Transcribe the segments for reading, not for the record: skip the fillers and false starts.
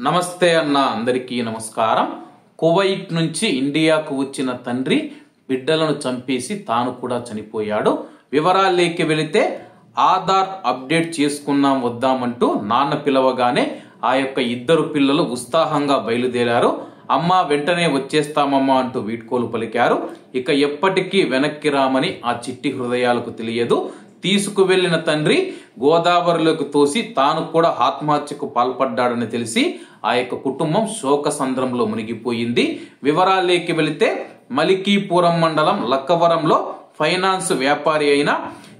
నమస్తే అన్న అందరికీ నమస్కారం. కువైట్ నుంచి ఇండియాకు వచ్చిన తండ్రి బిడ్డలను చంపేసి తాను కూడా చనిపోయాడు. వివరాల్లోకి వెళితే ఆధార్ అప్డేట్ చేసుకున్నాం వద్దామంటూ నాన్న పిలవగానే ఆ యొక్క ఇద్దరు పిల్లలు ఉత్సాహంగా బయలుదేరారు. అమ్మ వెంటనే వచ్చేస్తామమ్మా అంటూ వీడ్కోలు పలికారు. ఇక ఎప్పటికీ వెనక్కి రామని ఆ చిట్టి హృదయాలకు తెలియదు. తీసుకువెళ్లిన తండ్రి గోదావరిలోకి తోసి తాను కూడా ఆత్మహత్యకు పాల్పడ్డాడని తెలిసి ఆ యొక్క కుటుంబం శోక సంద్రంలో మునిగిపోయింది. వివరాల్లోకి వెళితే మలికీపురం మండలం లక్కవరంలో ఫైనాన్స్ వ్యాపారి అయిన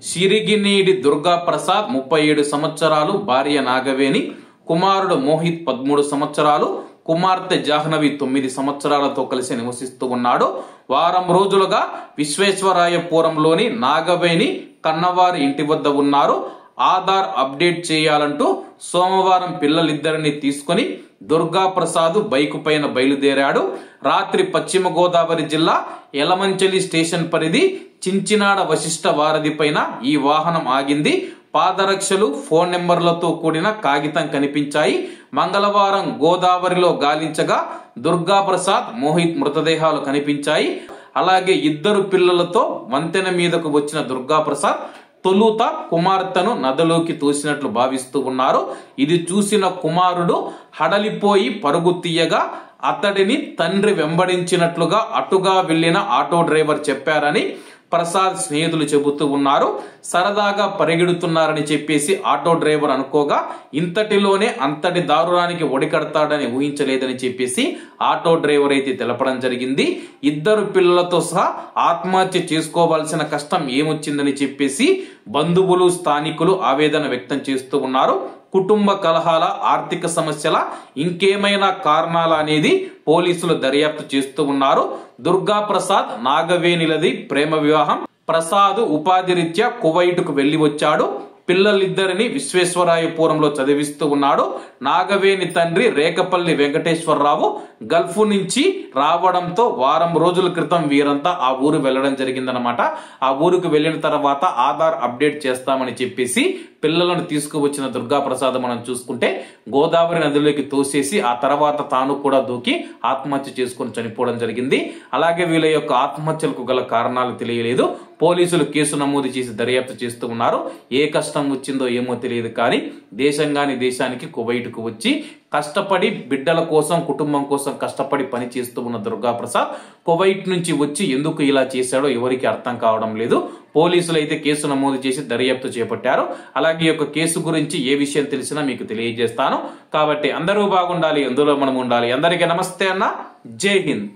సిరిగినీడి దుర్గా ప్రసాద్ 37 సంవత్సరాలు, భార్య నాగవేణి, కుమారుడు మోహిత్ 13 సంవత్సరాలు, కుమార్తె జాహ్నవి 9 సంవత్సరాలతో కలిసి నివసిస్తూ ఉన్నాడు. వారం రోజులుగా విశ్వేశ్వరాయపురంలోని నాగవేణి కన్నవారి ఇంటి వద్ద ఉన్నారు. ఆధార్ అప్డేట్ చేయాలంటూ సోమవారం పిల్లలిద్దరిని తీసుకుని దుర్గా ప్రసాద్ బైకు పైన బయలుదేరాడు. రాత్రి పశ్చిమ గోదావరి జిల్లా యలమంచిలి స్టేషన్ పరిధి చించినాడ వశిష్ఠ వారధి పైన ఈ వాహనం ఆగింది. పాదరక్షలు, ఫోన్ నెంబర్లతో కూడిన కాగితం కనిపించాయి. మంగళవారం గోదావరిలో గాలించగా దుర్గా ప్రసాద్, మోహిత్ మృతదేహాలు కనిపించాయి. అలాగే ఇద్దరు పిల్లలతో వంతెన మీదకు వచ్చిన దుర్గా ప్రసాద్ తొలుత కుమార్తెను నదిలోకి తోసినట్లు భావిస్తూ ఉన్నారు. ఇది చూసిన కుమారుడు హడలిపోయి పరుగు తీయగా అతడిని తండ్రి వెంబడించినట్లుగా అటుగా వెళ్లిన ఆటో డ్రైవర్ చెప్పారని ప్రసాద్ స్నేహితులు చెబుతూ ఉన్నారు. సరదాగా పరిగెడుతున్నారని చెప్పేసి ఆటో డ్రైవర్ అనుకోగా ఇంతటిలోనే అంతటి దారుణానికి ఒడికడతాడని ఊహించలేదని చెప్పేసి ఆటో డ్రైవర్ అయితే తెలపడం జరిగింది. ఇద్దరు పిల్లలతో సహా ఆత్మహత్య చేసుకోవాల్సిన కష్టం ఏమొచ్చిందని చెప్పేసి బంధువులు, స్థానికులు ఆవేదన వ్యక్తం చేస్తూ ఉన్నారు. కుటుంబ కలహాల, ఆర్థిక సమస్యల, ఇంకేమైనా కారణాల అనేది పోలీసులు దర్యాప్తు చేస్తూ ఉన్నారు. దుర్గా ప్రసాద్, నాగవేణిలది ప్రేమ వివాహం. ప్రసాద్ ఉపాధి రీత్యా కువైట్కు వెళ్లి వచ్చాడు. పిల్లలిద్దరిని విశ్వేశ్వరాయపురంలో చదివిస్తూ ఉన్నాడు. నాగవేణి తండ్రి రేకపల్లి వెంకటేశ్వరరావు గల్ఫ్ నుంచి రావడంతో వారం రోజుల క్రితం వీరంతా ఆ ఊరు వెళ్లడం జరిగిందనమాట. ఆ ఊరికి వెళ్లిన తర్వాత ఆధార్ అప్డేట్ చేస్తామని చెప్పేసి పిల్లలను తీసుకువచ్చిన దుర్గా ప్రసాద్ మనం చూసుకుంటే గోదావరి నదిలోకి తోసేసి ఆ తర్వాత తాను కూడా దూకి ఆత్మహత్య చేసుకుని చనిపోవడం జరిగింది. అలాగే వీళ్ళ యొక్క ఆత్మహత్యలకు గల కారణాలు తెలియలేదు. పోలీసులు కేసు నమోదు చేసి దర్యాప్తు చేస్తూ ఉన్నారు. ఏ కష్టం వచ్చిందో ఏమో తెలియదు కానీ దేశంగాని దేశానికి కువైట్కు వచ్చి కష్టపడి బిడ్డల కోసం, కుటుంబం కోసం కష్టపడి పని చేస్తూ ఉన్న దుర్గా ప్రసాద్ కువైట్ నుంచి వచ్చి ఎందుకు ఇలా చేశాడో ఎవరికి అర్థం కావడం లేదు. పోలీసులు అయితే కేసు నమోదు చేసి దర్యాప్తు చేపట్టారు. అలాగే ఈ యొక్క కేసు గురించి ఏ విషయం తెలిసినా మీకు తెలియజేస్తాను. కాబట్టి అందరూ బాగుండాలి, అందులో మనం ఉండాలి. అందరికీ నమస్తే అన్న, జై హింద్.